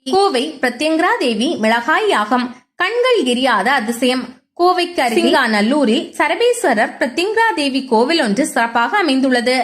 கோவை பிரத்யங்கரா தேவி மிளகாய் யாகம் கண்கள் எரியாத அதிசயம். கோவைக்கு அருகில் சரபேஸ்வரர் பிரத்யங்கரா தேவி கோவில் ஒன்று சிறப்பாக அமைந்துள்ளது.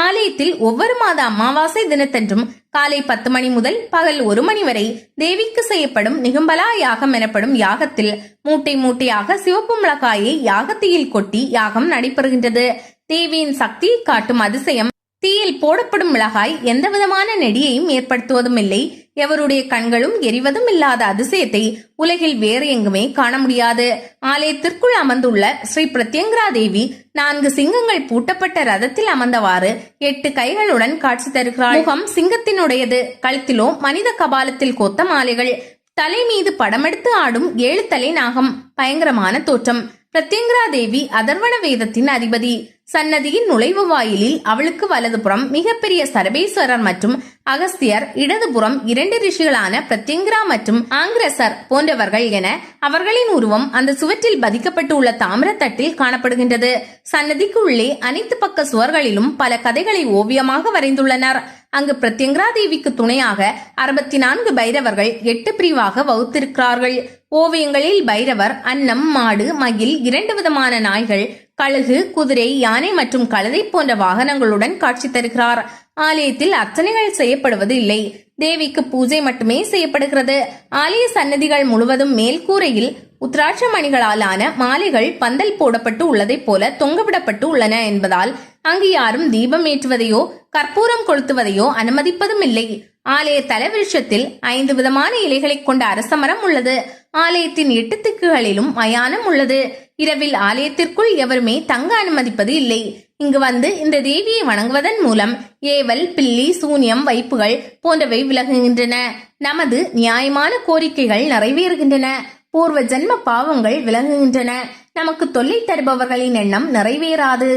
ஆலயத்தில் ஒவ்வொரு மாத அமாவாசை தினத்தன்றும் காலை 10 மணி முதல் பகல் 1 மணி வரை தேவிக்கு செய்யப்படும் நிகம்பலா யாகம் எனப்படும் யாகத்தில் மூட்டை மூட்டையாக சிவப்பு மிளகாயை யாகத்தீயில் கொட்டி யாகம் நடைபெறுகின்றது. தேவியின் சக்தியை காட்டும் அதிசயம், தீயில் போடப்படும் மிளகாய் எந்த விதமான நெடியையும் ஏற்படுத்துவதும் இல்லை, எவருடைய கண்களும் எரிவதும் இல்லாத அதிசயத்தை உலகில் வேறு எங்குமே காண முடியாது. ஆலயத்திற்குள் அமர்ந்துள்ள ஸ்ரீ பிரத்யங்கரா தேவி 4 சிங்கங்கள் பூட்டப்பட்ட ரதத்தில் அமர்ந்தவாறு 8 கைகளுடன் காட்சி தருகிறாள். முகம் சிங்கத்தினுடையது, கழுத்திலோ மனித கபாலத்தில் கோத்த மாலைகள், தலை மீது படமெடுத்து ஆடும் 7 தலை நாகம், பயங்கரமான தோற்றம். பிரத்யங்கரா தேவி அதர்வண வேதத்தின் அதிபதி. சன்னதியின் நுழைவு வாயிலில் அவளுக்கு வலதுபுறம் மிகப்பெரிய சரபேஸ்வரர் மற்றும் அகஸ்தியர், இடதுபுறம் 2 ரிஷிகளான பிரத்யங்கரா மற்றும் ஆங்கிரசர் போன்றவர்கள் என அவர்களின் உருவம் அந்த சுவற்றில் பதிக்கப்பட்டு உள்ள தாமிரத்தட்டில் காணப்படுகின்றது. சன்னதிக்கு உள்ளே அனைத்து பக்க சுவர்களிலும் பல கதைகளை ஓவியமாக வரைந்துள்ளனர். அங்கு பிரத்யங்கரா தேவிக்கு துணையாக 64 பைரவர்கள் 8 பிரிவாக வகுத்திருக்கிறார்கள். ஓவியங்களில் பைரவர் அன்னம், மாடு, மகிழ், 2 விதமான நாய்கள், கழுகு, குதிரை, யானை மற்றும் கழுதை போன்ற வாகனங்களுடன் காட்சி தருகிறார். ஆலயத்தில் அர்ச்சனைகள் செய்யப்படுவது இல்லை, தேவிக்கு பூஜை மட்டுமே செய்யப்படுகிறது. ஆலய சன்னதிகள் முழுவதும் மேல்கூரையில் உத்ராட்ச மணிகளாலான மாலைகள் பந்தல் போடப்பட்டு உள்ளதை போல தொங்கவிடப்பட்டு உள்ளன என்பதால் அங்கு யாரும் தீபம் ஏற்றுவதையோ கற்பூரம் கொளுத்துவதையோ அனுமதிப்பதும் இல்லை. ஆலய தலவிருஷத்தில் 5 விதமான இலைகளை கொண்ட அரசமரம் உள்ளது. ஆலயத்தின் 8 திக்குகளிலும் மயானம் உள்ளது. இரவில் ஆலயத்திற்குள் எவருமே தங்க அனுமதிப்பது இல்லை. இங்கு வந்து இந்த தேவியை வணங்குவதன் மூலம் ஏவல், பில்லி, சூன்யம், வைப்புகள் போன்றவை விலகுகின்றன. நமது நியாயமான கோரிக்கைகள் நிறைவேறுகின்றன. பூர்வ ஜென்ம பாவங்கள் விலகுகின்றன. நமக்கு தொல்லை தருபவர்களின் எண்ணம் நிறைவேறாது.